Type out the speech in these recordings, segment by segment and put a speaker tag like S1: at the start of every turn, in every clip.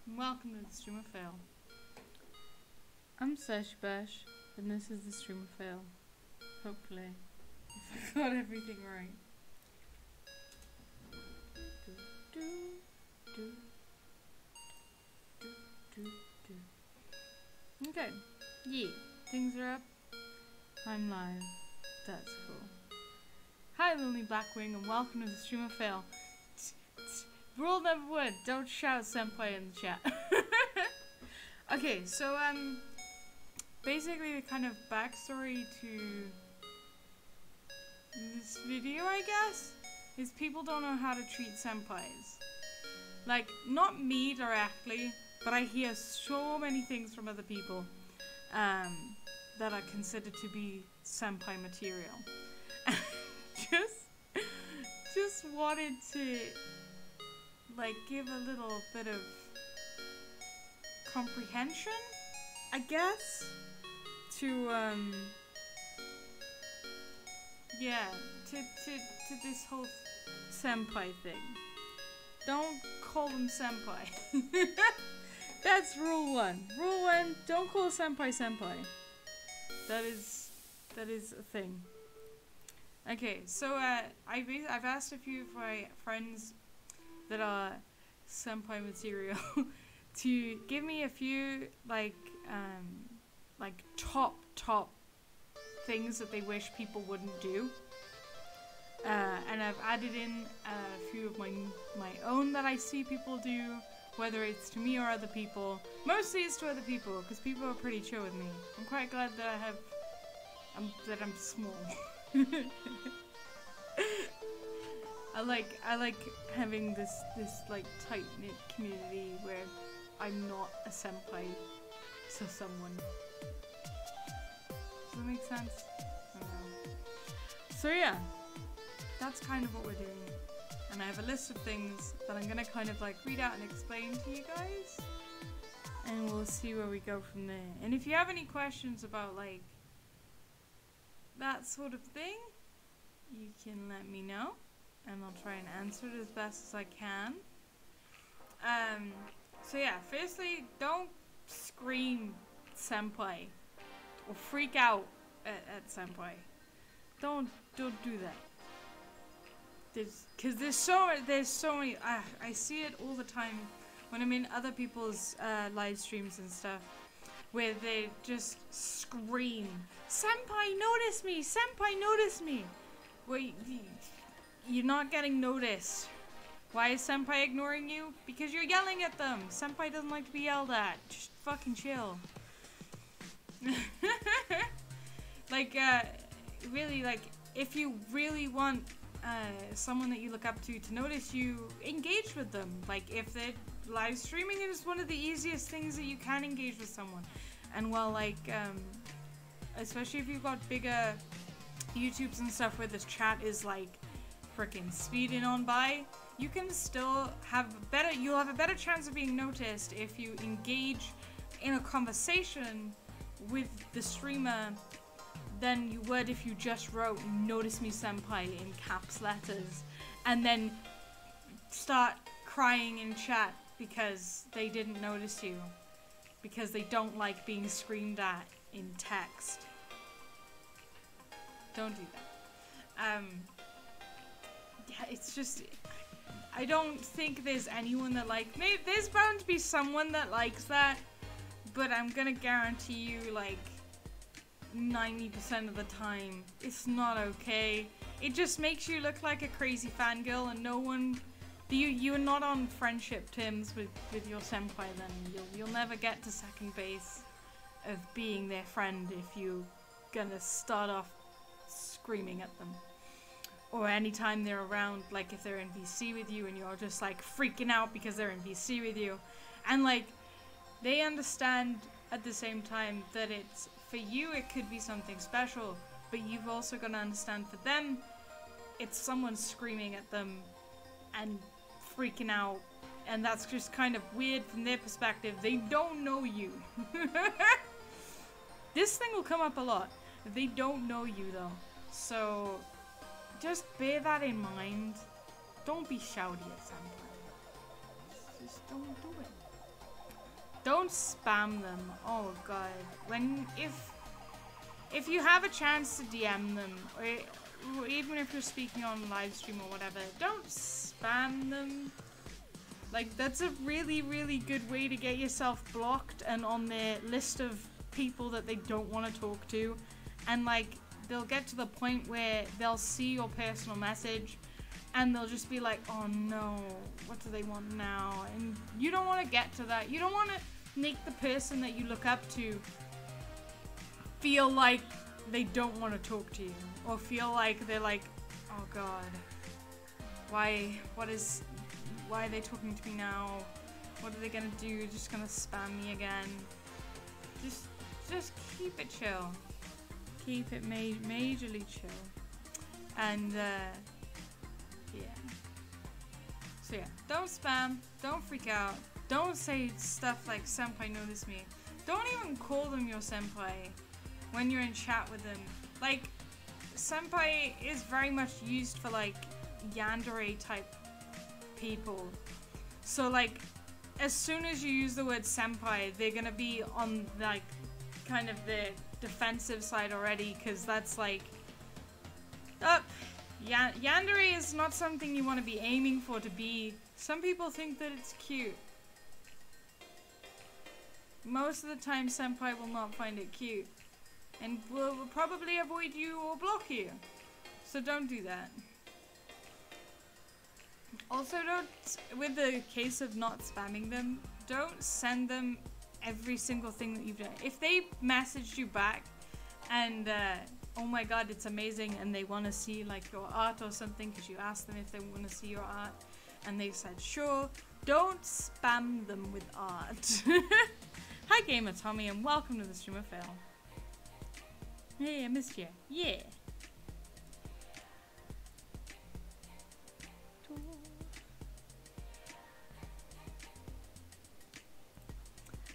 S1: Welcome to the Stream of Fail. I'm Sesh Bash, and this is the Stream of Fail. Hopefully, if I got everything right. Okay, yeah, things are up. I'm live. That's cool. Hi, Lonely Blackwing, and welcome to the Stream of Fail. Rule number one: don't shout senpai in the chat. Okay, so basically the kind of backstory to this video, I guess, is people don't know how to treat senpais. Like, not me directly, but I hear so many things from other people that are considered to be senpai material. just wanted to like give a little bit of comprehension, I guess, to yeah, to this whole senpai thing. Don't call them senpai. That's rule one. Rule one: don't call senpai senpai. That is a thing. Okay, so I've asked a few of my friends that are senpai material to give me a few like top things that they wish people wouldn't do, and I've added in a few of my own that I see people do, whether it's to me or other people. Mostly it's to other people because people are pretty chill with me. I'm quite glad that I'm small. I like having this like tight knit community where I'm not a senpai to someone. Does that make sense? I don't know. So yeah, that's kind of what we're doing. And I have a list of things that I'm gonna kind of like read out and explain to you guys. And we'll see where we go from there. And if you have any questions about like that sort of thing, you can let me know. And I'll try and answer it as best as I can. So yeah, firstly, don't scream senpai or freak out at senpai. Don't do that. There's so many. I see it all the time when I'm in other people's live streams and stuff, where they just scream, "Senpai, notice me! Senpai, notice me!" Wait. You're not getting noticed. Why is senpai ignoring you? Because you're yelling at them. Senpai doesn't like to be yelled at. Just fucking chill. Like, really, like, if you really want someone that you look up to notice you, engage with them. Like, if they're live streaming, it is one of the easiest things that you can engage with someone. And while, like, especially if you've got bigger YouTubes and stuff where this chat is, like, freaking speeding on by, you can still have you'll have a better chance of being noticed if you engage in a conversation with the streamer than you would if you just wrote "Notice me senpai" in caps letters and then start crying in chat because they didn't notice you, because they don't like being screamed at in text. Don't do that. Yeah, it's just, I don't think there's anyone that maybe there's bound to be someone that likes that, but I'm gonna guarantee you, like, 90% of the time, it's not okay. It just makes you look like a crazy fangirl, and no one, you're not on friendship terms with your senpai. Then you'll never get to second base of being their friend if you're gonna start off screaming at them. Or anytime they're around, like if they're in VC with you and you're just like freaking out because they're in VC with you. And like, they understand at the same time that it's, for you it could be something special, but you've also got to understand for them, it's someone screaming at them and freaking out. And that's just kind of weird from their perspective. They don't know you. This thing will come up a lot. They don't know you though. So just bear that in mind. Don't be shouty at senpai. Just don't do it. Don't spam them. Oh god. If you have a chance to DM them, or even if you're speaking on live stream or whatever, don't spam them. Like, that's a really, really good way to get yourself blocked and on their list of people that they don't want to talk to. And like, they'll get to the point where they'll see your personal message and they'll just be like, oh no, what do they want now? And you don't want to get to that. You don't want to make the person that you look up to feel like they don't want to talk to you, or feel like they're like, oh god, why are they talking to me now? What are they gonna do? Just gonna spam me again? Just keep it chill. Keep it majorly chill. And yeah. So yeah, don't spam, don't freak out, don't say stuff like senpai notice me. Don't even call them your senpai when you're in chat with them. Like, senpai is very much used for like yandere type people. So like, as soon as you use the word senpai, they're gonna be on like kind of the defensive side already, because that's like, yandere is not something you want to be aiming for to be. Some people think that it's cute. Most of the time senpai will not find it cute and will probably avoid you or block you. So don't do that. Also, with the case of not spamming them, don't send them every single thing that you've done. If they messaged you back and oh my god, it's amazing, and they want to see like your art or something because you asked them if they want to see your art and they said sure, don't spam them with art. Hi Gamer Tommy, and welcome to the stream of Fail. Hey, I missed you. Yeah.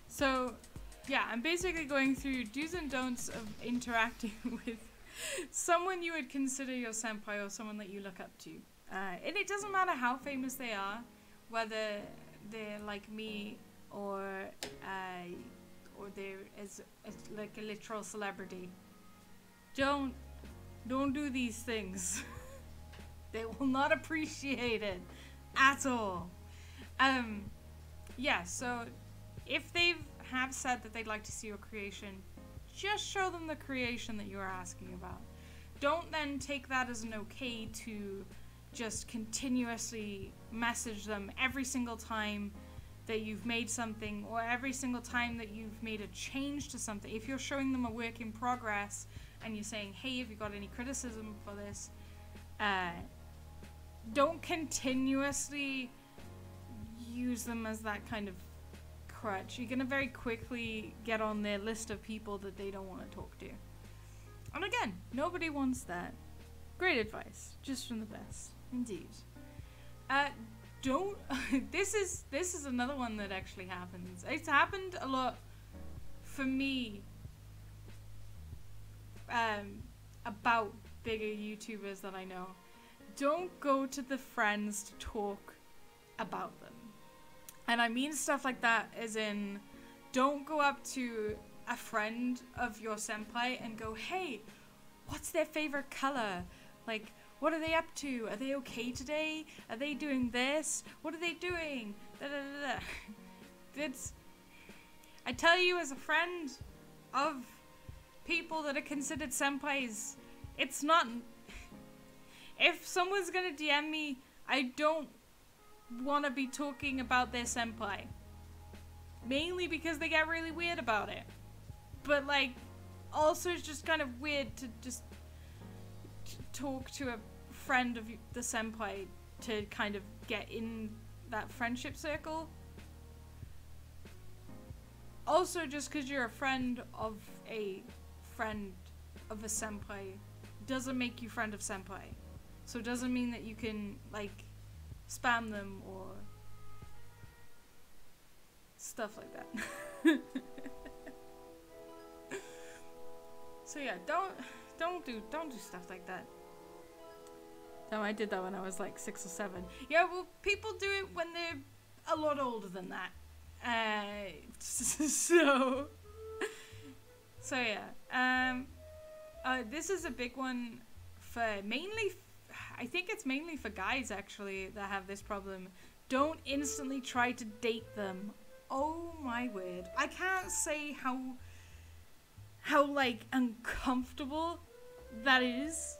S1: So, yeah, I'm basically going through do's and don'ts of interacting with someone you would consider your senpai or someone that you look up to. And it doesn't matter how famous they are, whether they're like me or they're as like a literal celebrity. Don't do these things. They will not appreciate it at all. Yeah, so if they have said that they'd like to see your creation, just show them the creation that you're asking about. Don't then take that as an okay to just continuously message them every single time that you've made something, or every single time that you've made a change to something. If you're showing them a work in progress and you're saying, hey, have you got any criticism for this? Don't continuously use them as that kind of crutch. You're gonna very quickly get on their list of people that they don't want to talk to. And again, nobody wants that. Great advice, just from the best, indeed. Don't. This is another one that actually happens. It's happened a lot for me. About bigger YouTubers that I know. Don't go to the friends to talk about them. And I mean stuff like that as in, don't go up to a friend of your senpai and go, hey, what's their favorite color? Like, what are they up to? Are they okay today? Are they doing this? What are they doing? Da, da, da, da. I tell you, as a friend of people that are considered senpais, it's not. If someone's gonna DM me, I don't want to be talking about their senpai. Mainly because they get really weird about it. But like, also it's just kind of weird to just talk to a friend of the senpai to kind of get in that friendship circle. Also, just because you're a friend of a senpai doesn't make you friend of senpai. So it doesn't mean that you can like spam them or stuff like that. So yeah, don't do stuff like that. No, I did that when I was like 6 or 7. Yeah, well, people do it when they're a lot older than that. So yeah. This is a big one for mainly, I think it's mainly for guys actually that have this problem. Don't instantly try to date them. Oh my word. I can't say how like uncomfortable that is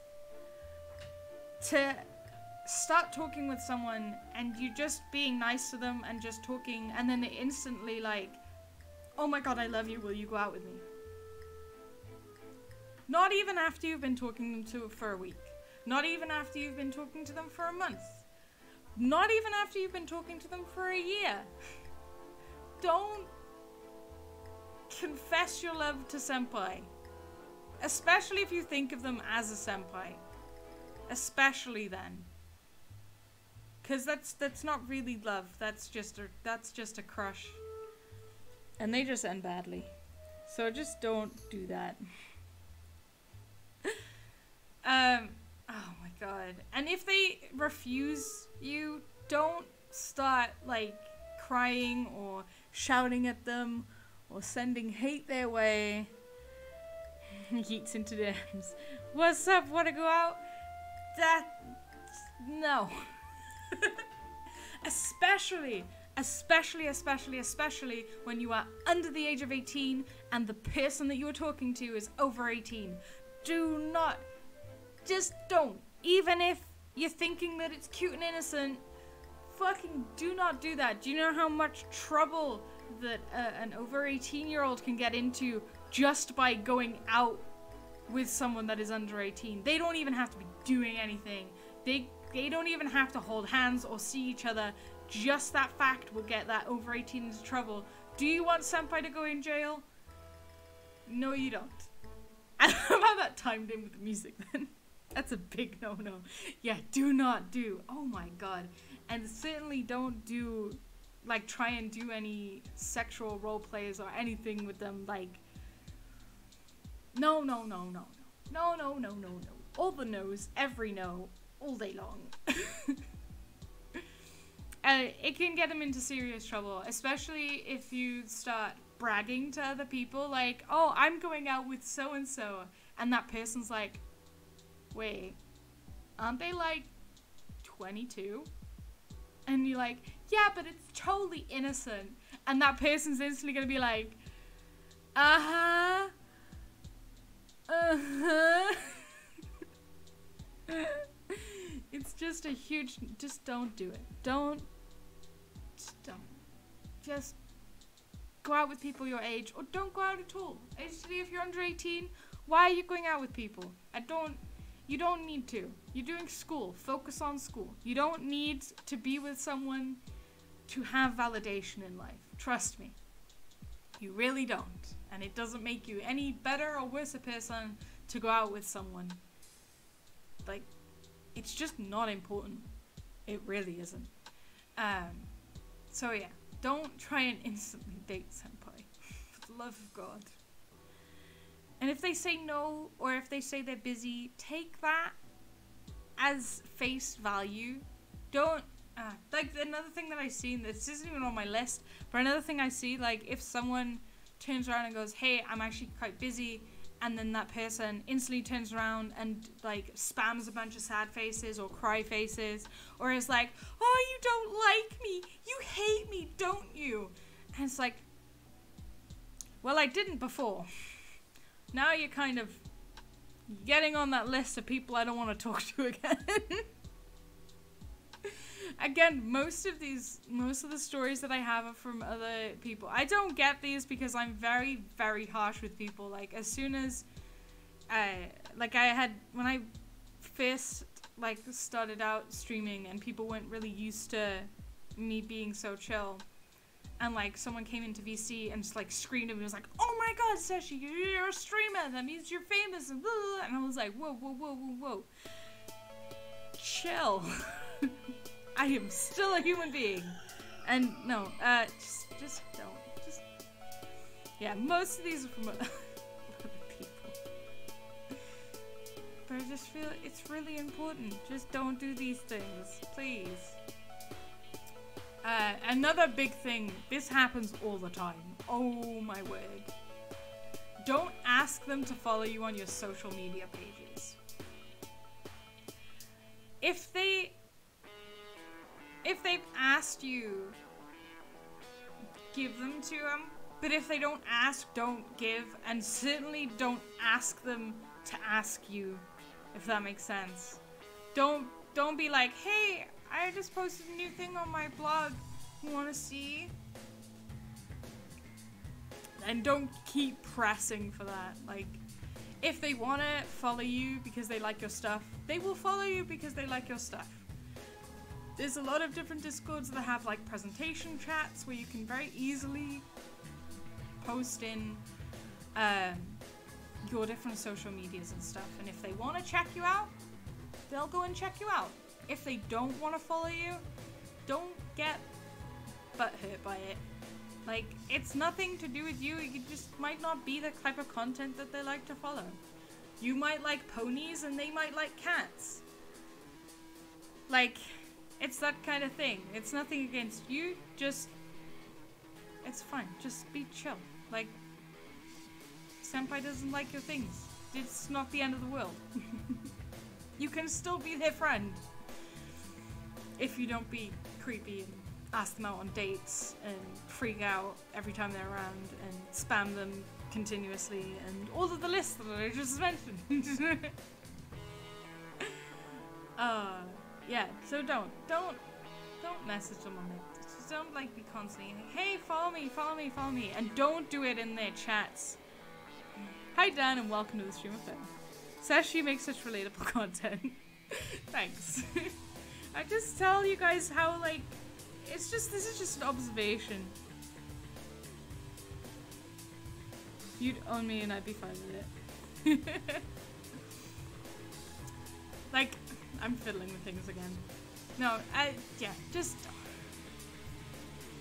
S1: to start talking with someone and you just being nice to them and just talking, and then they instantly like, oh my god, I love you, will you go out with me? Not even after you've been talking to them for a week. Not even after you've been talking to them for a month. Not even after you've been talking to them for a year. Don't confess your love to senpai. Especially if you think of them as a senpai. Especially then. Cause that's not really love. That's just a crush. And they just end badly. So just don't do that. Oh my god. And if they refuse you, don't start like crying or shouting at them or sending hate their way. Yeets into DMs. What's up? Wanna go out? No. Especially when you are under the age of 18 and the person that you are talking to is over 18. Do not. Just don't. Even if you're thinking that it's cute and innocent, fucking do not do that. Do you know how much trouble that an over 18-year-old can get into just by going out with someone that is under 18? They don't even have to be doing anything. They don't even have to hold hands or see each other. Just that fact will get that over 18 into trouble. Do you want senpai to go in jail? No, you don't. I don't know how that timed in with the music then. That's a big no-no. Yeah, do not do. Oh my god. And certainly don't do, like, try and do any sexual role plays or anything with them. Like, no. All the no's, every no, all day long. It can get them into serious trouble, especially if you start bragging to other people, like, oh, I'm going out with so-and-so, and that person's like, wait, aren't they like 22? And you're like, yeah, but it's totally innocent. And that person's instantly gonna be like, uh-huh. It's just a huge, just don't do it. Just go out with people your age, or don't go out at all. Actually, if you're under 18, why are you going out with people? You don't need to. You're doing school. Focus on school. You don't need to be with someone to have validation in life. Trust me. You really don't. And it doesn't make you any better or worse a person to go out with someone. Like, it's just not important. It really isn't. So yeah, don't try and instantly date senpai. For the love of God. And if they say no, or if they say they're busy, take that as face value. Don't, like, another thing that I see, and this isn't even on my list, but another thing I see, like, if someone turns around and goes, hey, I'm actually quite busy, and then that person instantly turns around and, like, spams a bunch of sad faces or cry faces, or is like, oh, you don't like me, you hate me, don't you? And it's like, well, I didn't before. Now you're kind of getting on that list of people I don't want to talk to again. Again, most of the stories that I have are from other people. I don't get these because I'm very, very harsh with people. Like, as soon as, when I first, like, started out streaming and people weren't really used to me being so chill, and, like, someone came into VC and just, like, screamed at me and was like, oh my god, Seshi, you're a streamer, that means you're famous, and blah, blah, blah. And I was like, whoa. Chill. I am still a human being. And, no, just don't. Just, yeah, most of these are from other people. But I just feel it's really important. Just don't do these things, please. Another big thing, this happens all the time. Oh my word. Don't ask them to follow you on your social media pages. If they've asked you, give them to them. But if they don't ask, don't give. And certainly don't ask them to ask you, if that makes sense. Don't be like, hey, I just posted a new thing on my blog. You wanna see? And don't keep pressing for that. Like, if they wanna follow you because they like your stuff, they will follow you because they like your stuff. There's a lot of different Discords that have like presentation chats where you can very easily post in your different social medias and stuff. And if they want to check you out, they'll go and check you out. If they don't want to follow you, don't get butthurt by it. Like, it's nothing to do with you. You just might not be the type of content that they like to follow. You might like ponies and they might like cats. Like, it's that kind of thing. It's nothing against you, just... it's fine. Just be chill. Like, senpai doesn't like your things. It's not the end of the world. You can still be their friend. If you don't be creepy and ask them out on dates and freak out every time they're around and spam them continuously and all of the lists that I just mentioned. Yeah, so don't message them on it. Just don't like be constantly like, hey, follow me, follow me, follow me, and don't do it in their chats. Hi Dan and welcome to the stream of them. Sash, you make such relatable content. Thanks. I just tell you guys how like this is just an observation. You'd own me and I'd be fine with it. Like, I'm fiddling with things again. No, yeah, just...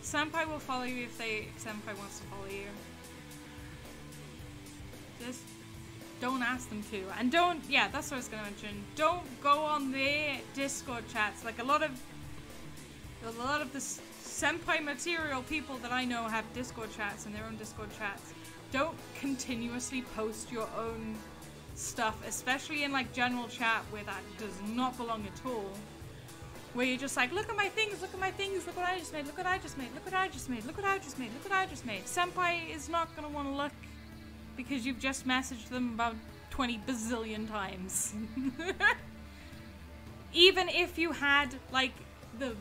S1: senpai will follow you if senpai wants to follow you. Just don't ask them to. And don't, yeah, that's what I was gonna mention. Don't go on their Discord chats. Like, a lot of the senpai material people that I know have Discord chats and their own Discord chats. Don't continuously post your own stuff, especially in like general chat where that does not belong at all. Where you're just like, look at my things, look at my things, look what I just made, look what I just made, look what I just made, look what I just made, look what I just made. Senpai is not gonna want to look because you've just messaged them about 20 bazillion times. Even if you had like the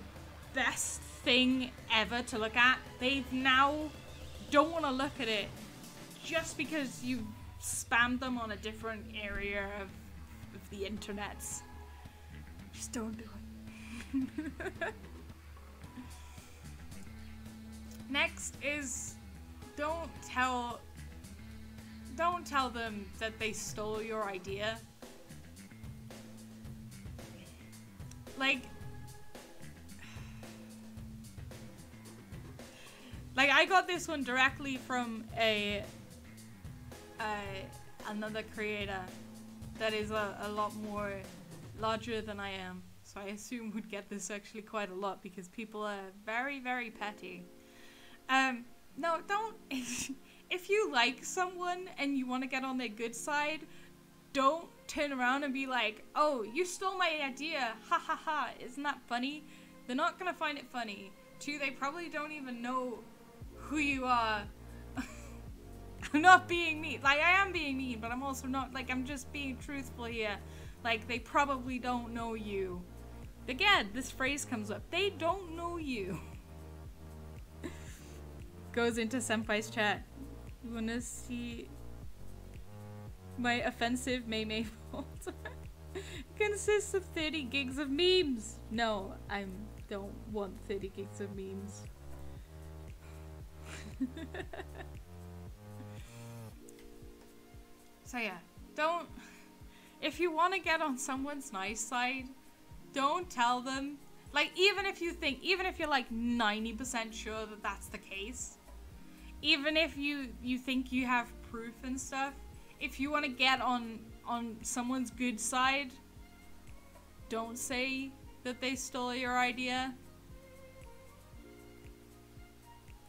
S1: best thing ever to look at, they now don't want to look at it just because you spammed them on a different area of the internets. Just don't do it. Next is don't tell them that they stole your idea. Like I got this one directly from another creator that is a lot more larger than I am. So I assume would get this actually quite a lot because people are very, very petty. No, don't. If you like someone and you want to get on their good side, don't turn around and be like, oh, you stole my idea. Ha ha ha. Isn't that funny? They're not going to find it funny. Two, they probably don't even know who you are. I'm not being mean. Like, I am being mean, but I'm also not, like, I'm just being truthful here. Like, they probably don't know you. Again, this phrase comes up. They don't know you. Goes into Senpai's chat. You wanna see my offensive Mei folder? Consists of 30 gigs of memes. No, I don't want 30 gigs of memes. So yeah, don't, if you want to get on someone's nice side, don't tell them, like, even if you're like 90% sure that that's the case, even if you think you have proof and stuff, if you want to get on someone's good side, don't say that they stole your idea.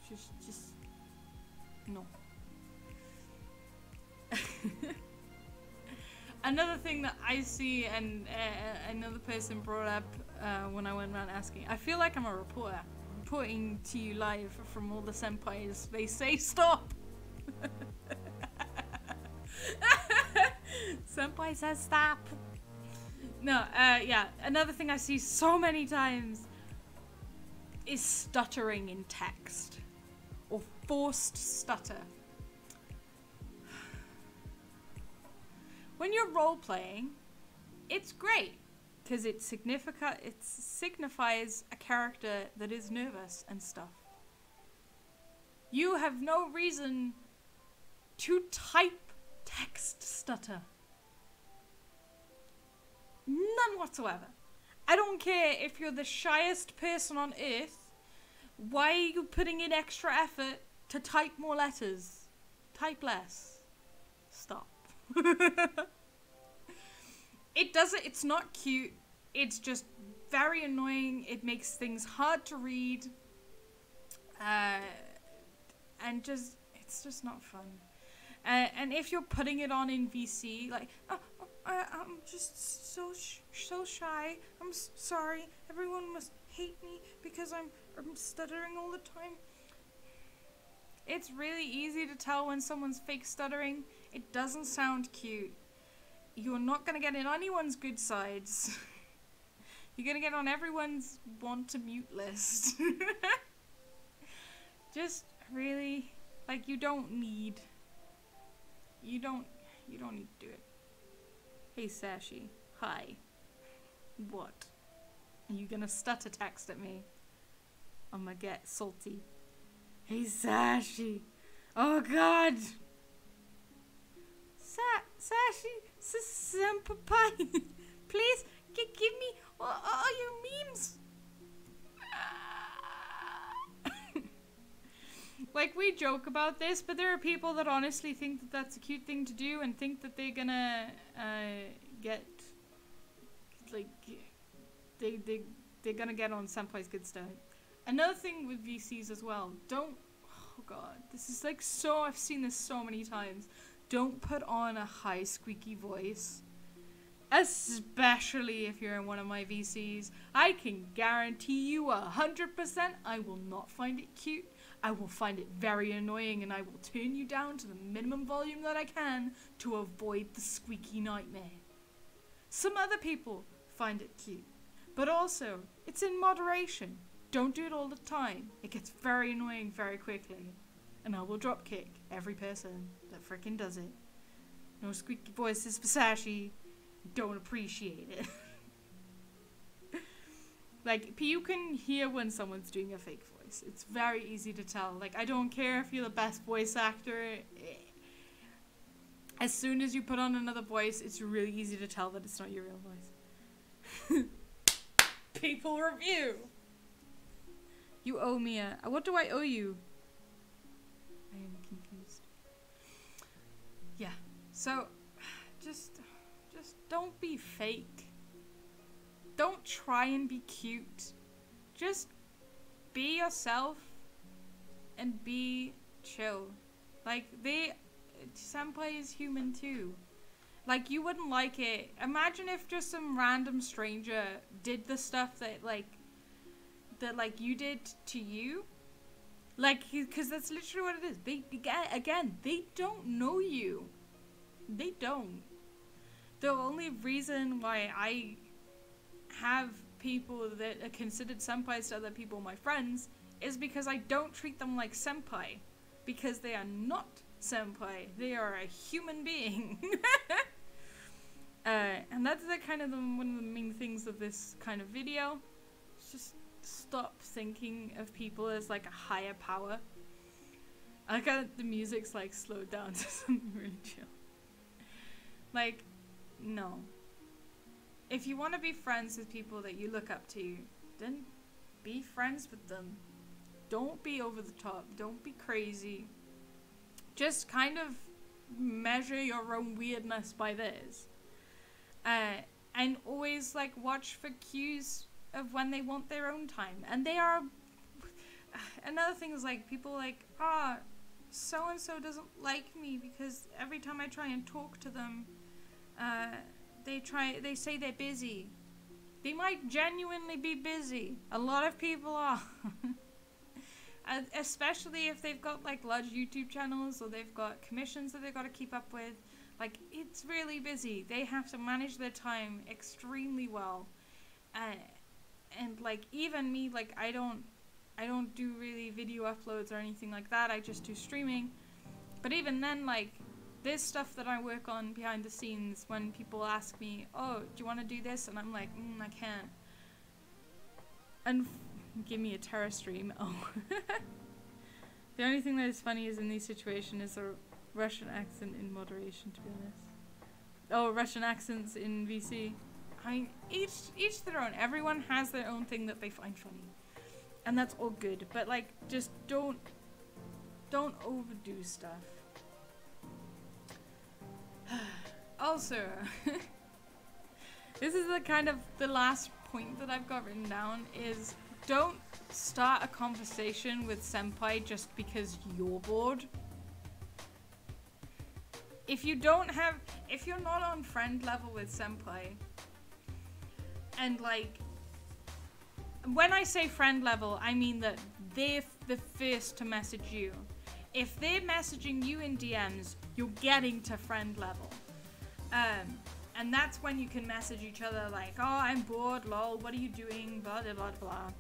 S1: Just no. Another thing that I see, and another person brought up when I went around asking, I feel like I'm a reporter, reporting to you live from all the senpais. They say stop. Senpai says stop. No, yeah, another thing I see so many times is stuttering in text. Or forced stutter. When you're role-playing, it's great. Because it signifies a character that is nervous and stuff. You have no reason to type text stutter. None whatsoever. I don't care if you're the shyest person on earth. Why are you putting in extra effort to type more letters? Type less. Stop. It's not cute. It's just very annoying. It makes things hard to read. And it's just not fun. And if you're putting it on in VC, like, I'm just so shy. I'm sorry. Everyone must hate me because I'm stuttering all the time. It's really easy to tell when someone's fake stuttering. It doesn't sound cute. You're not gonna get in anyone's good sides. You're gonna get on everyone's want to mute list. Just really, like, you don't need to do it. Hey Sashi, hi. What? Are you gonna stutter text at me? I'm gonna get salty. Hey Sashi. Oh god. Sashi, senpai. Please, give me all your memes. Like, we joke about this, but there are people that honestly think that that's a cute thing to do and think that they're gonna get, like, they're gonna get on senpai's good stuff. Another thing with VCs as well, oh god, this is like I've seen this so many times. Don't put on a high squeaky voice. Especially if you're in one of my VCs. I can guarantee you 100% I will not find it cute. I will find it very annoying, and I will turn you down to the minimum volume that I can to avoid the squeaky nightmare. Some other people find it cute, but also, it's in moderation. Don't do it all the time. It gets very annoying very quickly, and I will drop kick every person that freaking does it. No squeaky voices for Sashi. Don't appreciate it. Like, you can hear when someone's doing a fake voice. It's very easy to tell. Like, I don't care if you're the best voice actor. As soon as you put on another voice, it's really easy to tell that it's not your real voice. People review. You owe me what do I owe you? I am confused. Yeah. So, just don't be fake. Don't try and be cute. Just be yourself and be chill. Like, senpai is human too. Like, you wouldn't like it. Imagine if just some random stranger did the stuff that you did to you. Like, because that's literally what it is. They don't know you. They don't. The only reason why I have people that are considered senpais to other people, my friends, is because I don't treat them like senpai. Because they are not senpai. They are a human being. And that's one of the main things of this kind of video. Just stop thinking of people as like a higher power. I like how the music's like slowed down to something really chill. Like, no. If you want to be friends with people that you look up to, then be friends with them. Don't be over the top. Don't be crazy. Just kind of measure your own weirdness by theirs. And always, like, watch for cues of when they want their own time. And they are, another thing is like people like, so and so doesn't like me because every time I try and talk to them, they say they're busy. They might genuinely be busy. A lot of people are. Especially if they've got like large YouTube channels or they've got commissions that they've got to keep up with. Like, it's really busy. They have to manage their time extremely well. And like, even me, like, I don't do really video uploads or anything like that. I just do streaming. But even then, like, there's stuff that I work on behind the scenes when people ask me, oh, do you want to do this? And I'm like, I can't. And give me a terror stream. Oh. The only thing that is funny is in these situations is a Russian accent in moderation, to be honest. Oh, Russian accents in VC. I mean, each their own. Everyone has their own thing that they find funny. And that's all good. But like, just don't overdo stuff. Also, this is the last point that I've got written down is don't start a conversation with senpai just because you're bored. If you're not on friend level with senpai, and like, when I say friend level, I mean that they're the first to message you. If they're messaging you in DMs, you're getting to friend level. And that's when you can message each other like, oh, I'm bored, lol, what are you doing, blah, blah, blah, blah.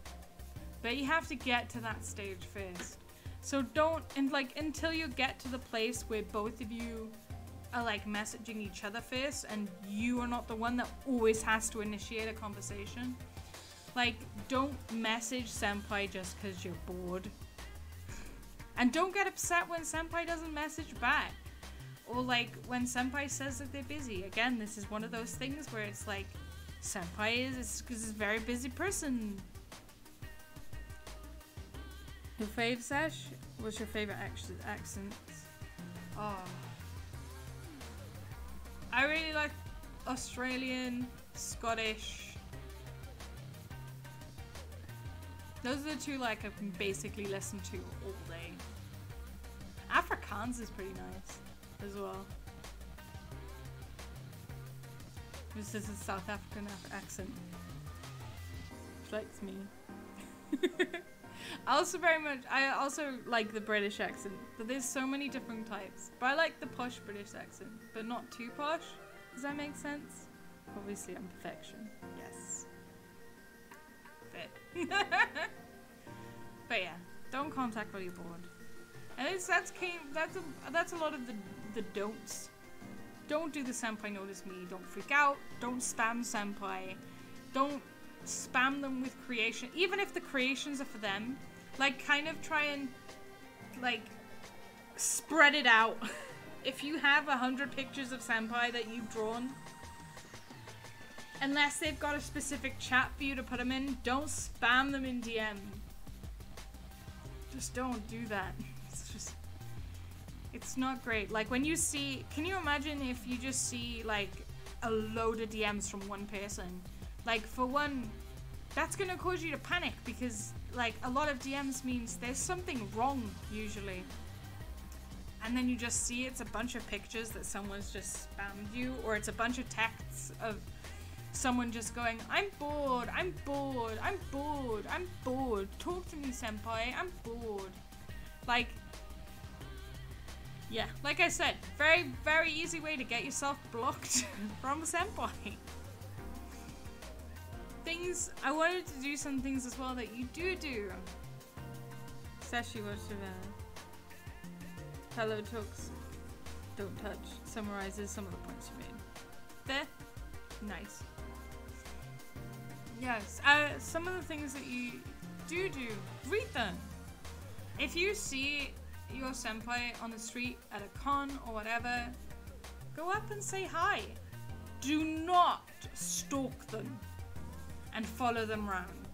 S1: But you have to get to that stage first. So until you get to the place where both of you are like messaging each other first and you are not the one that always has to initiate a conversation. Like, don't message senpai just because you're bored. And don't get upset when senpai doesn't message back. Or like when senpai says that they're busy. Again, this is one of those things where it's like, senpai is a very busy person. Your fave sesh? What's your favorite accents? Oh. I really like Australian, Scottish. Those are the two like I can basically listen to all day. Afrikaans is pretty nice as well. This is a South African accent. Flex me. I also like the British accent, but there's so many different types. But I like the posh British accent, but not too posh. Does that make sense? Obviously I'm perfection. Yes. Fit. But yeah, don't contact while you're bored. And that's a lot of the don'ts. Don't do the senpai notice me. Don't freak out. Don't spam senpai. Don't spam them with creation. Even if the creations are for them, like kind of try and like spread it out. If you have 100 pictures of senpai that you've drawn, unless they've got a specific chat for you to put them in, don't spam them in DM. Just don't do that. It's not great. Like when you see, can you imagine if you just see like a load of DMs from one person? Like for one, that's gonna cause you to panic because like a lot of DMs means there's something wrong usually. And then you just see it's a bunch of pictures that someone's just spammed you, or it's a bunch of texts of someone just going, I'm bored, I'm bored, I'm bored, I'm bored, talk to me senpai, I'm bored. Like, yeah, like I said, very, very easy way to get yourself blocked from senpai. I wanted to do some things as well that you do. Sashi, what's your Hello talks, don't touch, summarizes some of the points you made. There? Nice. Yes, some of the things that you do, read them. If you see your senpai on the street at a con or whatever, go up and say hi. Do not stalk them and follow them around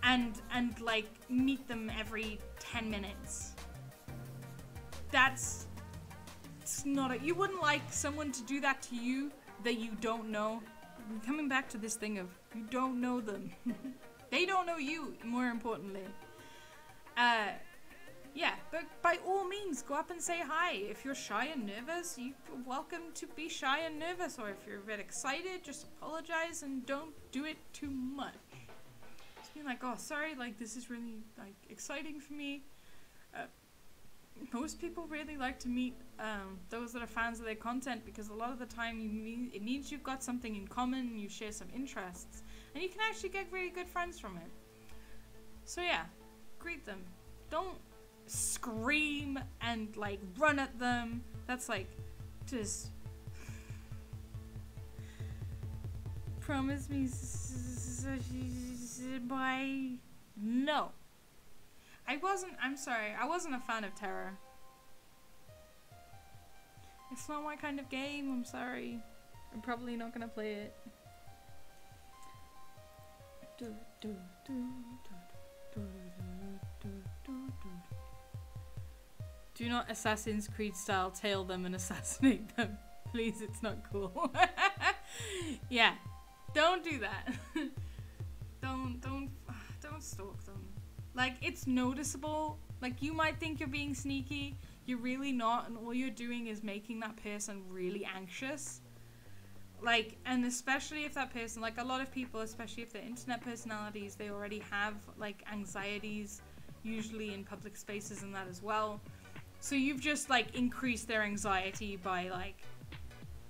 S1: and like meet them every 10 minutes. It's not you wouldn't like someone to do that to you that you don't know. Coming back to this thing of you don't know them. They don't know you, more importantly. Uh, yeah, but by all means, go up and say hi. If you're shy and nervous, you're welcome to be shy and nervous. Or if you're a bit excited, just apologize and don't do it too much. Just be like, oh, sorry, like, this is really, like, exciting for me. Most people really like to meet those that are fans of their content, because a lot of the time it means you've got something in common, you share some interests, and you can actually get really good friends from it. So yeah, greet them. Don't scream and like run at them. That's like just promise me bye. No. I'm sorry, I wasn't a fan of Terror. It's not my kind of game, I'm sorry. I'm probably not gonna play it. Do not Assassin's Creed style tail them and assassinate them. Please, it's not cool. Yeah, don't do that. Don't stalk them. Like, it's noticeable. Like, you might think you're being sneaky, you're really not, and all you're doing is making that person really anxious. Like, and especially if that person, like a lot of people, especially if they're internet personalities, they already have like anxieties, usually in public spaces and that as well. So you've just like increased their anxiety by like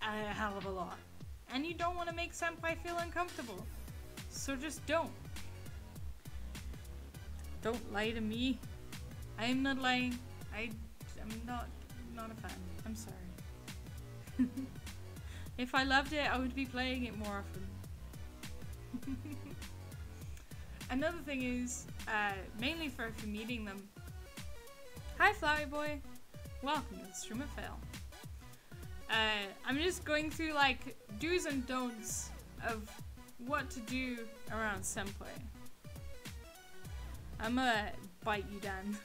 S1: a hell of a lot. And you don't want to make senpai feel uncomfortable. So just don't. Don't lie to me. I am not lying. I'm not a fan. I'm sorry. If I loved it, I would be playing it more often. Another thing is, mainly for if you're meeting them. Hi Flowery Boy. Welcome to the Stream of Fail. I'm just going through like do's and don'ts of what to do around senpai. I'ma bite you, Dan.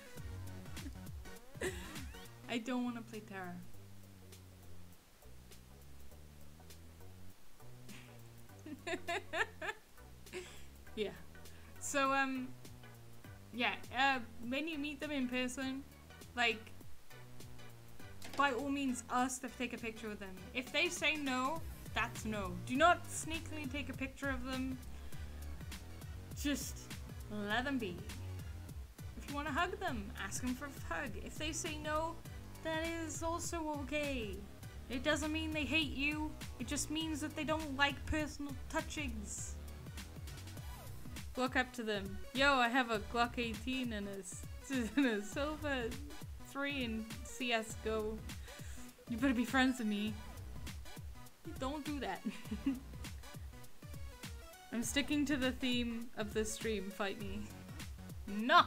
S1: I don't want to play Terror. Yeah. So, yeah, when you meet them in person, like, by all means, ask to take a picture with them. If they say no, that's no. Do not sneakily take a picture of them. Just let them be. If you want to hug them, ask them for a hug. If they say no, that is also okay. It doesn't mean they hate you. It just means that they don't like personal touchings. Walk up to them. Yo, I have a Glock 18 and a Silver 3 in CSGO. You better be friends with me. Don't do that. I'm sticking to the theme of this stream. Fight me. No!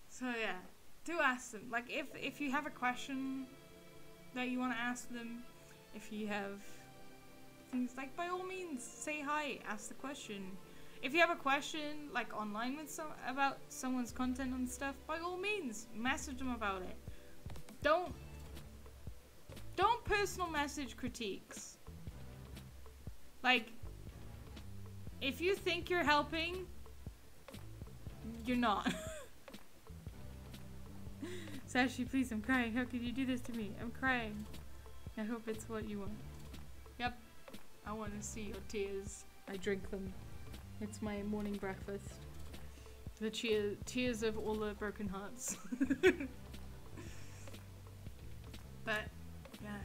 S1: So yeah, do ask them. Like, if you have a question that you want to ask them, if you have things, like, by all means say hi, ask the question. If you have a question like online with about someone's content and stuff, by all means message them about it. Don't personal message critiques. Like, if you think you're helping, you're not. Sashi, please, I'm crying. How could you do this to me? I'm crying. I hope it's what you want. Yep. I want to see your tears. I drink them. It's my morning breakfast. The tears of all the broken hearts. But, yeah.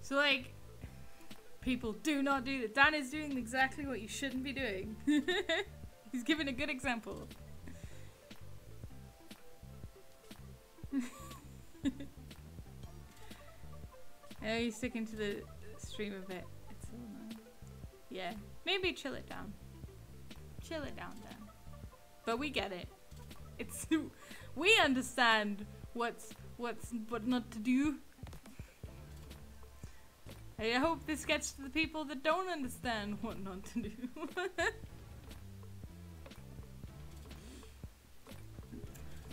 S1: So, like, people, do not do that. Dan is doing exactly what you shouldn't be doing. He's giving a good example. I know you're sticking to the stream a bit. It's a little, yeah, maybe chill it down. Chill it down, Dan. But we get it. It's we understand what not to do. I hope this gets to the people that don't understand what not to do.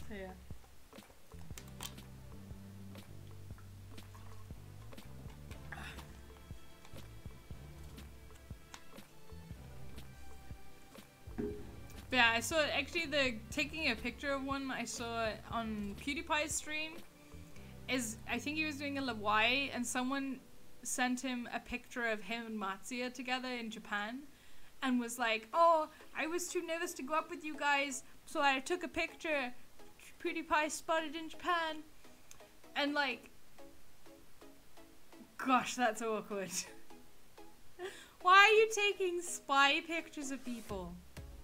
S1: So yeah. But yeah, I saw actually the taking a picture of one I saw on PewDiePie's stream is, I think he was doing a Hawaii and someone sent him a picture of him and Matsuya together in Japan and was like, oh, I was too nervous to go up with you guys, so I took a picture. PewDiePie spotted in Japan. And like, gosh, that's awkward. Why are you taking spy pictures of people?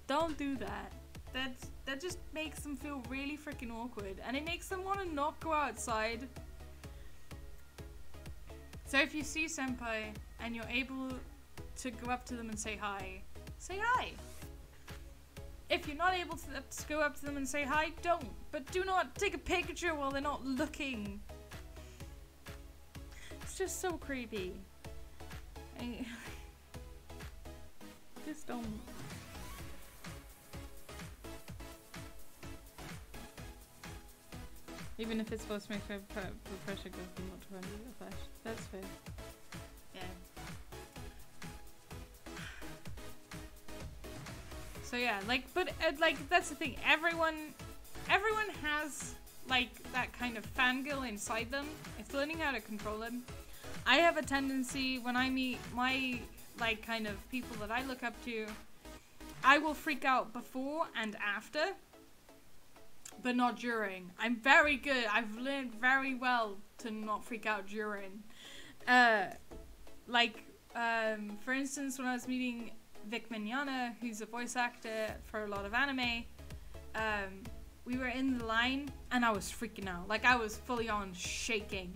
S1: Don't do that. That just makes them feel really freaking awkward, and it makes them want to not go outside. So if you see senpai and you're able to go up to them and say hi, say hi. If you're not able to go up to them and say hi, don't. But do not take a picture while they're not looking. It's just so creepy. Just don't. Even if it's supposed to make blood pressure go from not to run your flesh. That's fair. Yeah. So yeah, like, but like, that's the thing. Everyone has like that kind of fangirl inside them. It's learning how to control them. I have a tendency when I meet my like kind of people that I look up to, I will freak out before and after, but not during. I'm very good. I've learned very well to not freak out during. For instance, when I was meeting Vic Mignogna, who's a voice actor for a lot of anime, we were in the line and I was freaking out. Like, I was fully on shaking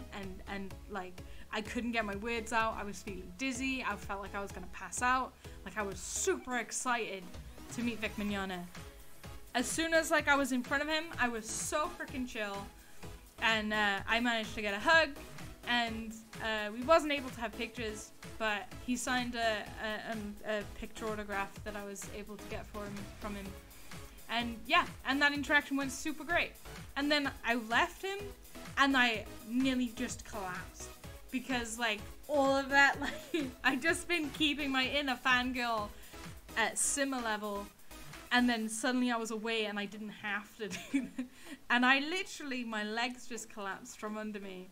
S1: and like I couldn't get my words out. I was feeling dizzy. I felt like I was gonna pass out. Like, I was super excited to meet Vic Mignogna. As soon as like I was in front of him, I was so freaking chill, and I managed to get a hug, and we wasn't able to have pictures, but he signed a picture autograph that I was able to get from him, and yeah, and that interaction went super great. And then I left him, and I nearly just collapsed because like all of that, like I just been keeping my inner fangirl at simmer level. And then suddenly I was away and I didn't have to do that. And I literally, my legs just collapsed from under me.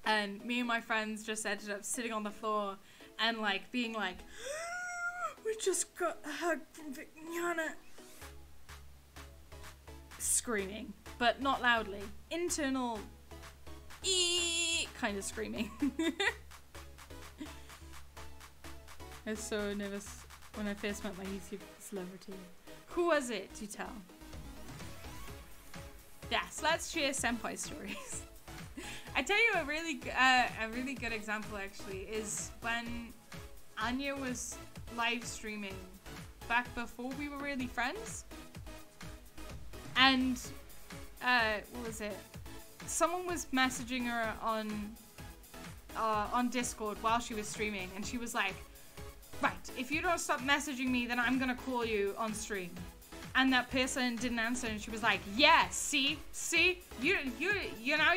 S1: And me and my friends just ended up sitting on the floor and like being like, we just got a hug from Vic Mignogna. Screaming, but not loudly. Internal, kind of screaming. I was so nervous when I first met my YouTube celebrity. Who was it to tell? Yes, let's share senpai stories. I tell you a really good example actually is when Anya was live streaming back before we were really friends, and what was it? Someone was messaging her on Discord while she was streaming, and she was like, right, if you don't stop messaging me, then I'm gonna call you on stream. And that person didn't answer, and she was like, yeah, see, you now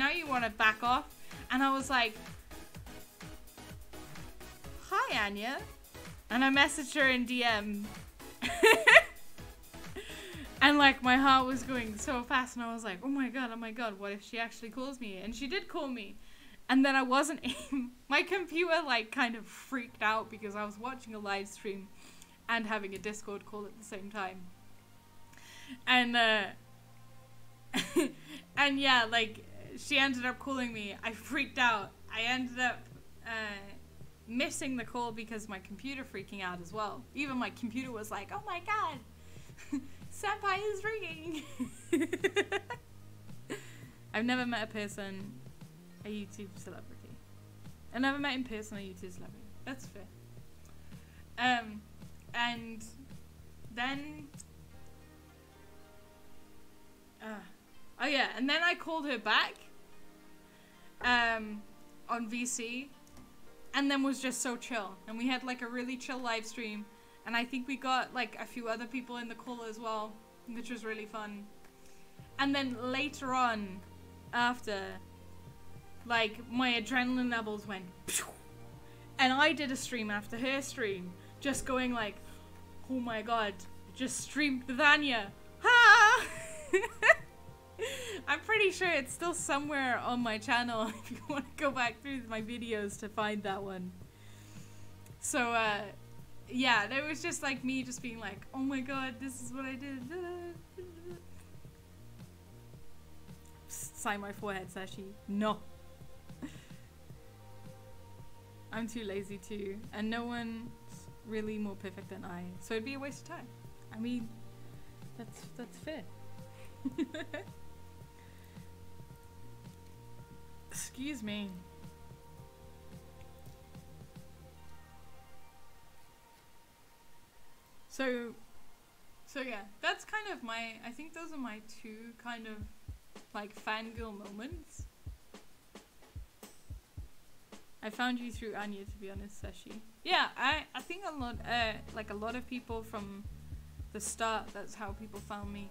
S1: you want to back off. And I was like, hi Anya, and I messaged her in DM. And like my heart was going so fast, and I was like, oh my god, what if she actually calls me? And she did call me. And then I wasn't my computer like kind of freaked out because I was watching a live stream and having a Discord call at the same time. And and yeah, like she ended up calling me. I freaked out. I ended up missing the call because my computer freaking out as well. Even my computer was like, oh my god, senpai is ringing. I've never met a person, a YouTube celebrity. I never met in person a YouTube celebrity. That's fair. And then oh yeah, and then I called her back on VC, and then was just so chill, and we had like a really chill live stream, and I think we got like a few other people in the call as well, which was really fun. And then later on, after, like, my adrenaline levels went pew, and I did a stream after her stream, just going like, oh my god, Just streamed with Anya. Ha! I'm pretty sure it's still somewhere on my channel if you want to go back through my videos to find that one. So, yeah, it was just like me just being like, oh my god, this is what I did. Sign my forehead, Sashi. No. I'm too lazy too, and no one's really more perfect than I, so it'd be a waste of time. I mean, that's fair. Excuse me. So yeah, that's kind of my, I think those are my two kind of like fangirl moments. I found you through Anya, to be honest, Sashi. Yeah, I think a lot, like a lot of people from the start, that's how people found me.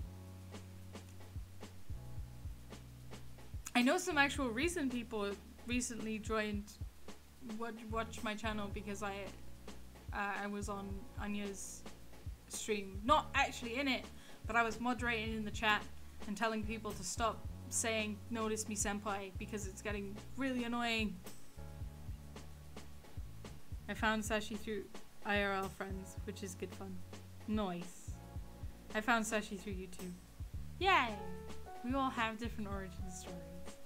S1: I know some actual recent people recently joined, watch my channel because I was on Anya's stream. Not actually in it, but I was moderating in the chat and telling people to stop saying "notice me senpai" because it's getting really annoying. I found Sashi through IRL friends, which is good fun. Nice. I found Sashi through YouTube. Yay! We all have different origin stories.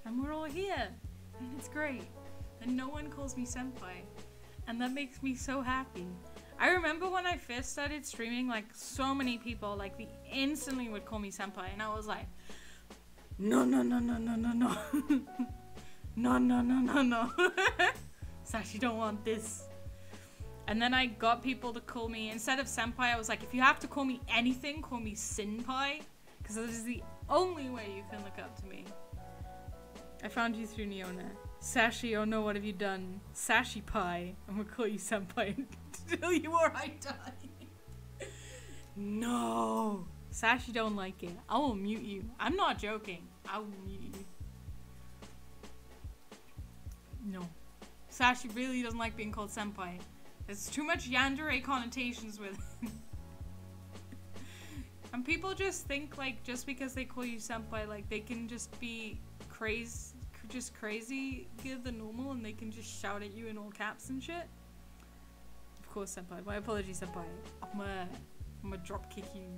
S1: And we're all here. And it's great. And no one calls me senpai. And that makes me so happy. I remember when I first started streaming, like so many people, like they instantly would call me senpai. And I was like, no, no, no, no, no, no, no. No, no, no, no, no. Sashi don't want this. And then I got people to call me, instead of senpai, I was like, if you have to call me anything, call me senpai. Because that is the only way you can look up to me. I found you through Neona. Sashi, oh no, what have you done? Sashi pie. I'm gonna call you senpai until you or I die. No. Sashi don't like it. I will mute you. I'm not joking. I will mute you. No. Sashi really doesn't like being called senpai. There's too much yandere connotations with it. And people just think like just because they call you senpai, like they can just be crazier than normal and they can just shout at you in all caps and shit. Of course, senpai. My apologies, senpai. I'm gonna drop kick you.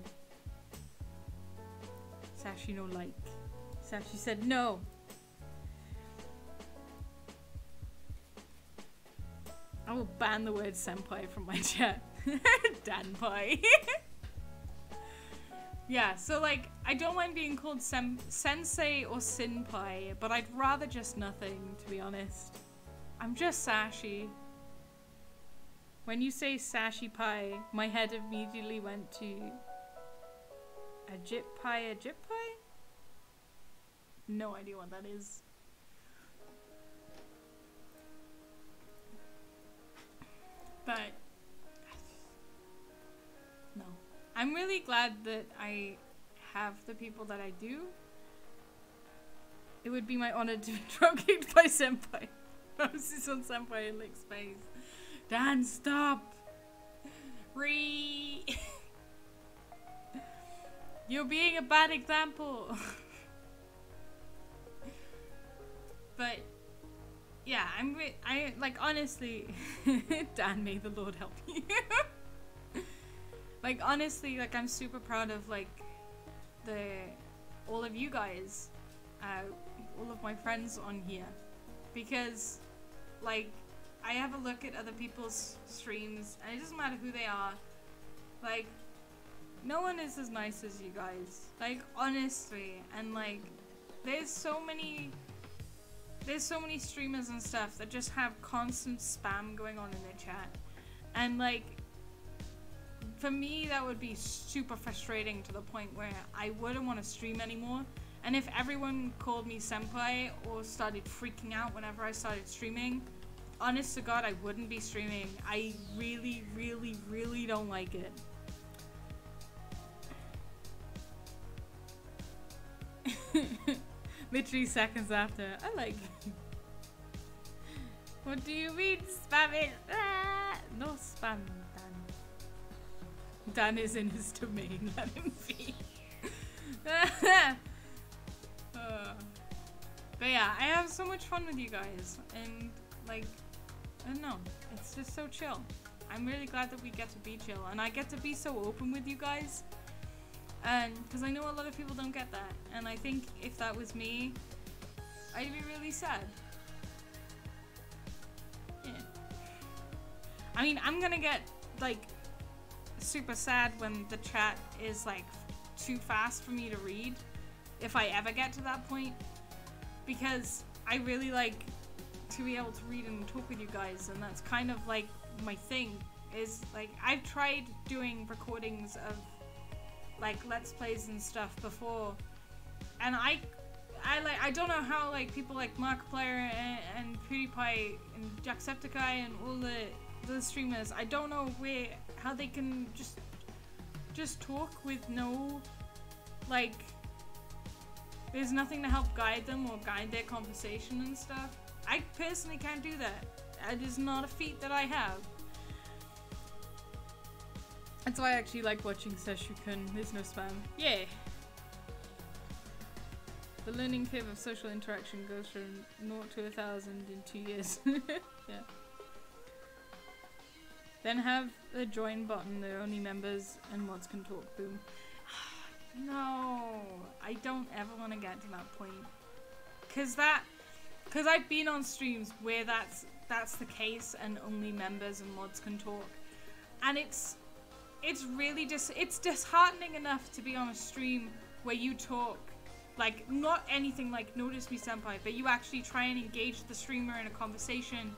S1: Sashi no like. Sashi said no. I will ban the word senpai from my chat. Danpai. Yeah, so like, I don't mind being called sensei or senpai, but I'd rather just nothing, to be honest. I'm just Sashi. When you say Sashi pie, my head immediately went to Ajit pie? No idea what that is. But no. I'm really glad that I have the people that I do. It would be my honor to be drop kicked by senpai. This is on senpai in like space. Dan, stop! You're being a bad example. But yeah, I like honestly, Dan, may the Lord help you. Like honestly, like I'm super proud of like all of you guys, all of my friends on here, because like I have a look at other people's streams and it doesn't matter who they are, like no one is as nice as you guys, like honestly. And like there's so many streamers and stuff that just have constant spam going on in their chat, and like for me that would be super frustrating to the point where I wouldn't want to stream anymore. And if everyone called me senpai or started freaking out whenever I started streaming, honest to God, I wouldn't be streaming. I really, really, really don't like it. Literally seconds after, I like it. What do you mean spam it? Ah, no spam, Dan. Dan is in his domain, let him be. But yeah, I have so much fun with you guys, and like, I don't know, it's just so chill. I'm really glad that we get to be chill, and I get to be so open with you guys, and because I know a lot of people don't get that, and I think if that was me, I'd be really sad. Yeah. I mean, I'm gonna get like super sad when the chat is like too fast for me to read, if I ever get to that point, because I really like to be able to read and talk with you guys, and that's kind of like my thing. Is like, I've tried doing recordings of like Let's Plays and stuff before, and I don't know how like people like Markiplier and PewDiePie and Jacksepticeye and all the streamers, I don't know how they can just talk with no, like, there's nothing to help guide them or guide their conversation and stuff. I personally can't do that. It is not a feat that I have. That's why I actually like watching Seshukun. There's no spam. Yeah. The learning curve of social interaction goes from 0 to 1,000 in 2 years. Yeah. Then have the join button that only members and mods can talk. Boom. No, I don't ever want to get to that point. Cause I've been on streams where that's the case and only members and mods can talk, and it's really it's disheartening enough to be on a stream where you talk, like, not anything like Notice Me Senpai, but you actually try and engage the streamer in a conversation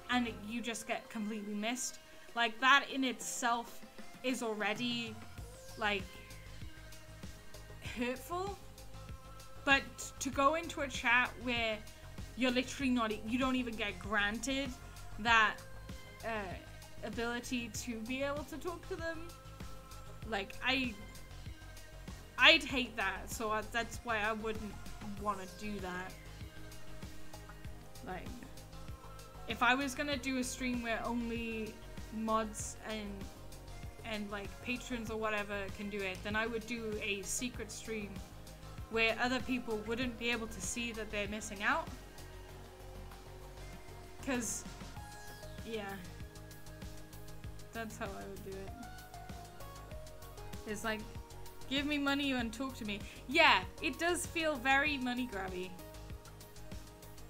S1: and you just get completely missed. Like, that in itself is already like hurtful, but to go into a chat where you're literally you don't even get granted that ability to be able to talk to them, like, I'd hate that, so that's why I wouldn't want to do that. Like, if I was gonna do a stream where only mods and like patrons or whatever can do it, then I would do a secret stream where other people wouldn't be able to see that they're missing out. Cause, yeah, that's how I would do it. It's like, give me money and talk to me. Yeah, it does feel very money grabby.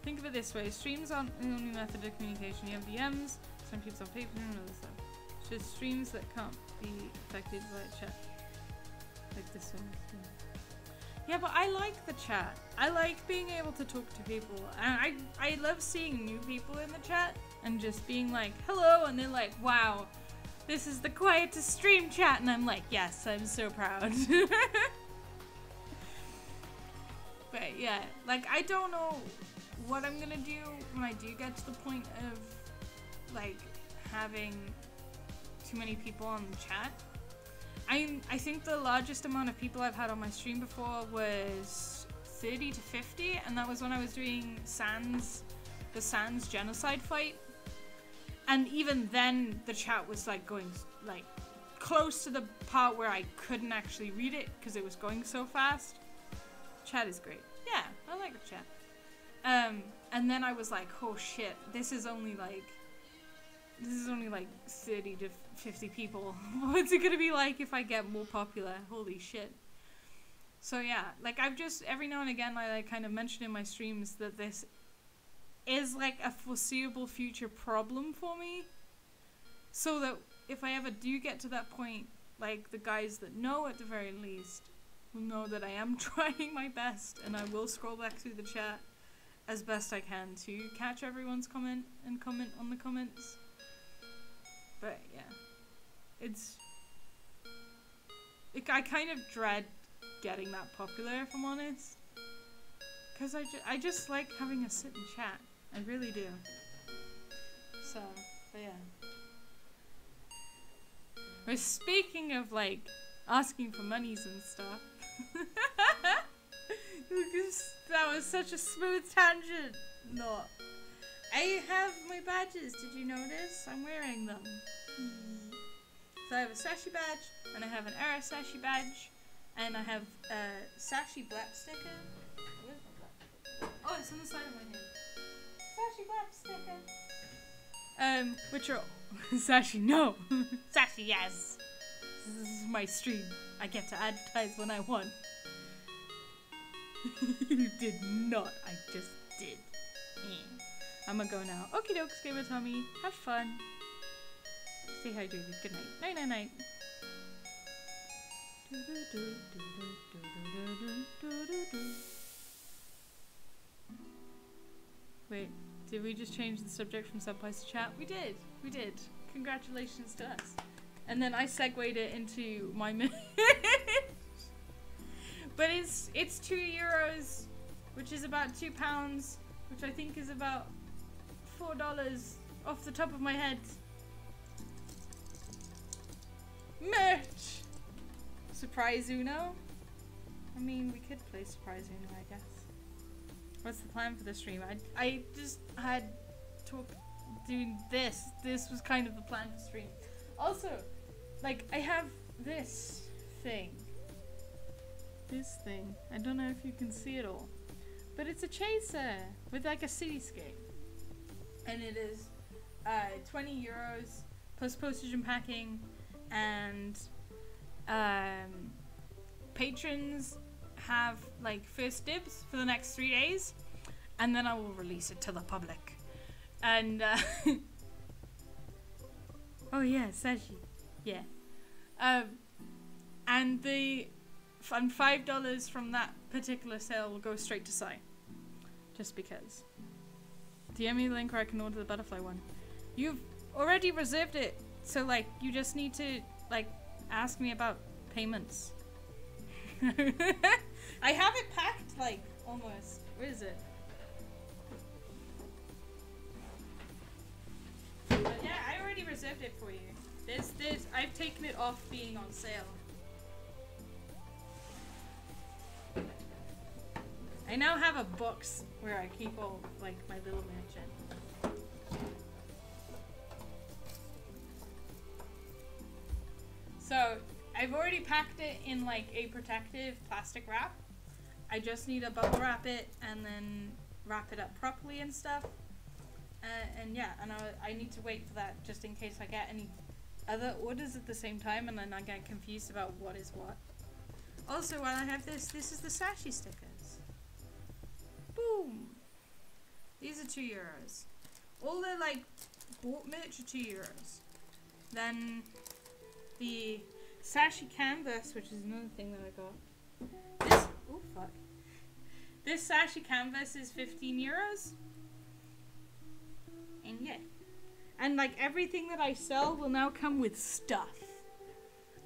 S1: Think of it this way, streams aren't the only method of communication. You have DMs, some people on paper, and other stuff. It's just streams that can't be affected by chat. Like this one. Yeah, but I like the chat. I like being able to talk to people. And I love seeing new people in the chat and just being like, hello, and they're like, wow, this is the quietest stream chat. And I'm like, yes, I'm so proud. But yeah, like, I don't know what I'm gonna do when I do get to the point of like having too many people on the chat. I think the largest amount of people I've had on my stream before was 30 to 50, and that was when I was doing the Sans genocide fight. And even then, the chat was like going like close to the part where I couldn't actually read it because it was going so fast. Chat is great. Yeah, I like the chat. And then I was like, oh shit, this is only like 30 to 50 people. What's it gonna be like if I get more popular? Holy shit. So yeah, like, I've just, every now and again, I like kind of mention in my streams that this is like a foreseeable future problem for me. So that if I ever do get to that point, like, the guys that know at the very least will know that I am trying my best, and I will scroll back through the chat as best I can to catch everyone's comment and comment on the comments. But yeah, I kind of dread getting that popular, if I'm honest, because I just like having a sit and chat. I really do. So, but yeah. But speaking of like asking for monies and stuff, that was such a smooth tangent. No. I have my badges, did you notice? I'm wearing them. So I have a Sashi badge, and I have an Era Sashi badge, and I have a Sashi Blap sticker. Where's my Blap? Oh, it's on the side of my head. Sashi Blap sticker. Which are Sashi, no. Sashi, yes. This is my stream. I get to advertise when I want. You did not. I just did. I'm gonna go now. Okie dokes, Gamer Tommy. Have fun. Stay hydrated. Good night. Night, night, night. Wait, did we just change the subject from senpais to chat? We did. We did. Congratulations to us. And then I segued it into my minute. But it's €2, which is about £2, which I think is about $4 off the top of my head. Merch! Surprise Uno? I mean, we could play Surprise Uno, I guess. What's the plan for the stream? I just had talk doing this. This was kind of the plan for stream. Also, like, I have this thing. This thing. I don't know if you can see it all. But it's a chaser with like a cityscape. And it is €20 plus postage and packing, and patrons have like first dibs for the next 3 days, and then I will release it to the public. And oh yeah, Sashi, yeah. And $5 from that particular sale will go straight to Sai, just because. DM me the link where I can order the butterfly one. You've already reserved it, so like you just need to like ask me about payments. I have it packed, like almost. Where is it? But yeah, I already reserved it for you. I've taken it off being on sale. I now have a box where I keep all like my little merch. So I've already packed it in like a protective plastic wrap. I just need to bubble wrap it and then wrap it up properly and stuff. And yeah, and I need to wait for that just in case I get any other orders at the same time and then I get confused about what is what. Also, while I have this is the Sashi stickers. Boom! These are €2. All the like bought merch are €2. Then the Sashi canvas, which is another thing that I got. Oh fuck. This Sashi canvas is €15. And yeah. And like everything that I sell will now come with stuff.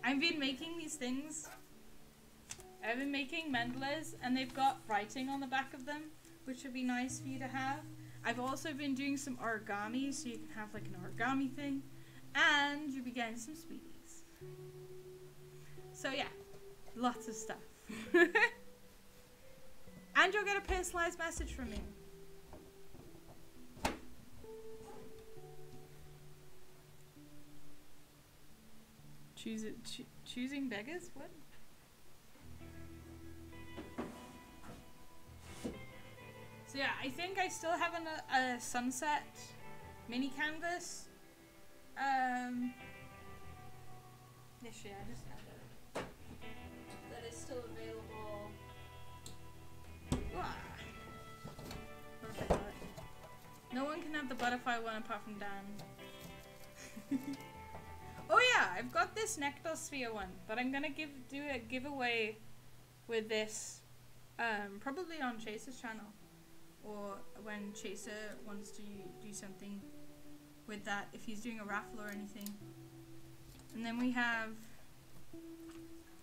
S1: I've been making these things. I've been making mandalas and they've got writing on the back of them, which would be nice for you to have. I've also been doing some origami, so you can have like an origami thing. And you'll be getting some sweeties. So yeah, lots of stuff. And you'll get a personalized message from me. Choosing beggars? What? So yeah, I think I still have a sunset mini canvas. Yes, yeah, I just have it. That is still available. What if I got it? No one can have the butterfly one apart from Dan. Oh yeah, I've got this Nectarsphere one, but I'm gonna do a giveaway with this, probably on Chaser's channel, or when Chaser wants to do something with that, if he's doing a raffle or anything. And then we have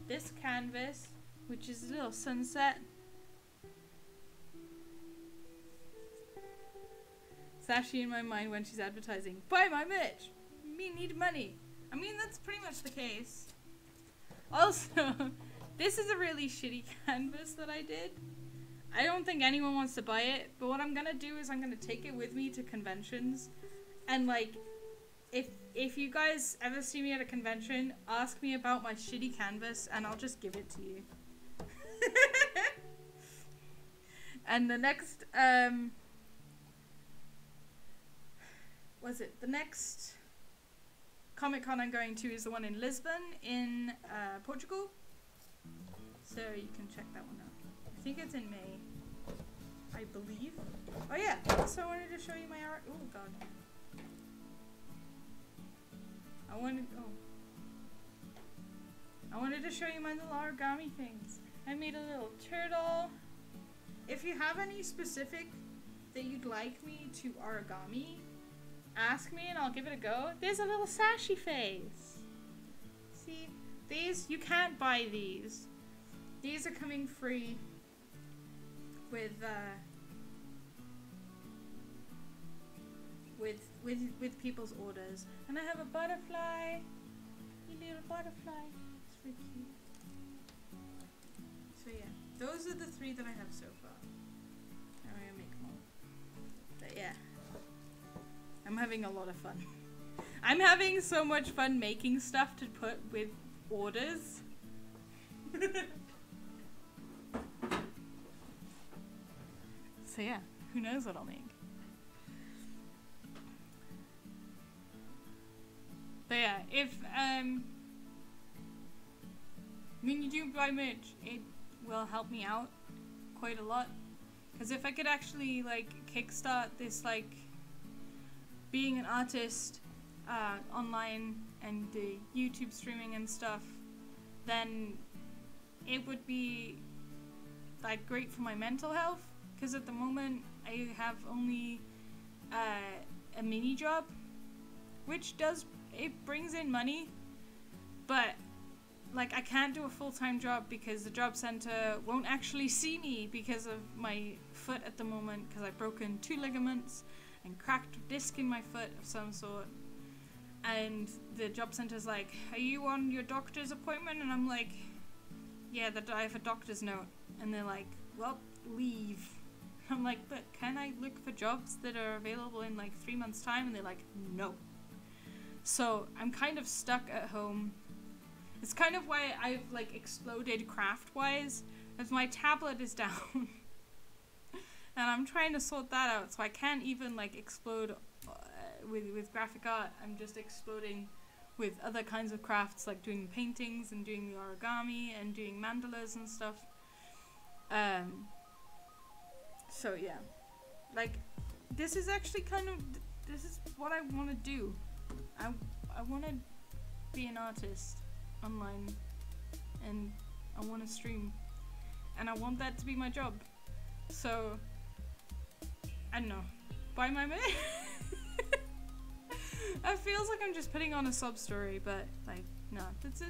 S1: this canvas, which is a little sunset. Sashi in my mind when she's advertising, buy my merch! Me need money! I mean, that's pretty much the case. Also, this is a really shitty canvas that I did. I don't think anyone wants to buy it, but what I'm gonna do is I'm gonna take it with me to conventions. And like, if if you guys ever see me at a convention, ask me about my shitty canvas and I'll just give it to you. And the next, the next Comic-Con I'm going to is the one in Lisbon in Portugal. So you can check that one out. I think it's in May, I believe. Oh yeah, so I wanted to show you my art. Oh god. I wanted to show you my little origami things. I made a little turtle. If you have any specific that you'd like me to origami, ask me and I'll give it a go. There's a little Sashi face. See? These, you can't buy these. These are coming free with people's orders. And I have a butterfly. A little butterfly. It's very cute. So yeah, those are the 3 that I have so far. I'm gonna make more. But yeah, I'm having a lot of fun. I'm having so much fun making stuff to put with orders. So yeah, who knows what I'll make. But yeah, if when you do buy merch, it will help me out quite a lot. Because if I could actually like kickstart this like being an artist online and YouTube streaming and stuff, then it would be like great for my mental health. Because at the moment I have only a mini job, which it brings in money, but like I can't do a full-time job because the job center won't actually see me because of my foot at the moment, because I've broken 2 ligaments and cracked a disc in my foot of some sort. And the job center's like, are you on your doctor's appointment? And I'm like, yeah, I have a doctor's note. And they're like, well, leave. I'm like, but can I look for jobs that are available in like 3 months' time? And they're like, no. So I'm kind of stuck at home. It's kind of why I've like exploded craft-wise, as my tablet is down. And I'm trying to sort that out, so I can't even like explode with graphic art. I'm just exploding with other kinds of crafts, like doing paintings and doing the origami and doing mandalas and stuff. So yeah, like this is actually this is what I want to do. I want to be an artist online, and I want to stream, and I want that to be my job. So I don't know, buy my merch. It feels like I'm just putting on a sob story, but like no, it's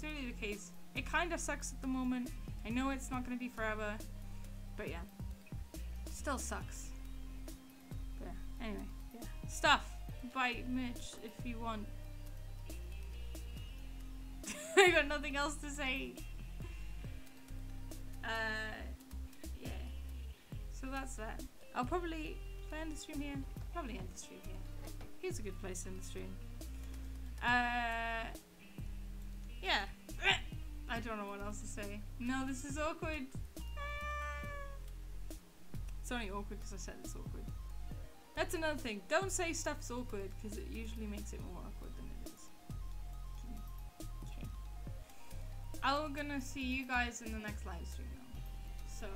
S1: really the case. It kind of sucks at the moment. I know it's not going to be forever, but yeah, still sucks. But yeah, anyway, yeah, stuff. Buy merch if you want. I got nothing else to say. Yeah. So that's that. I'll probably end the stream here. Probably end the stream here. Here's a good place to end the stream. Yeah. I don't know what else to say. No, this is awkward. It's only awkward because I said it's awkward. That's another thing. Don't say stuff's awkward, because it usually makes it more awkward than it is. Okay. I'm gonna see you guys in the next live stream now. So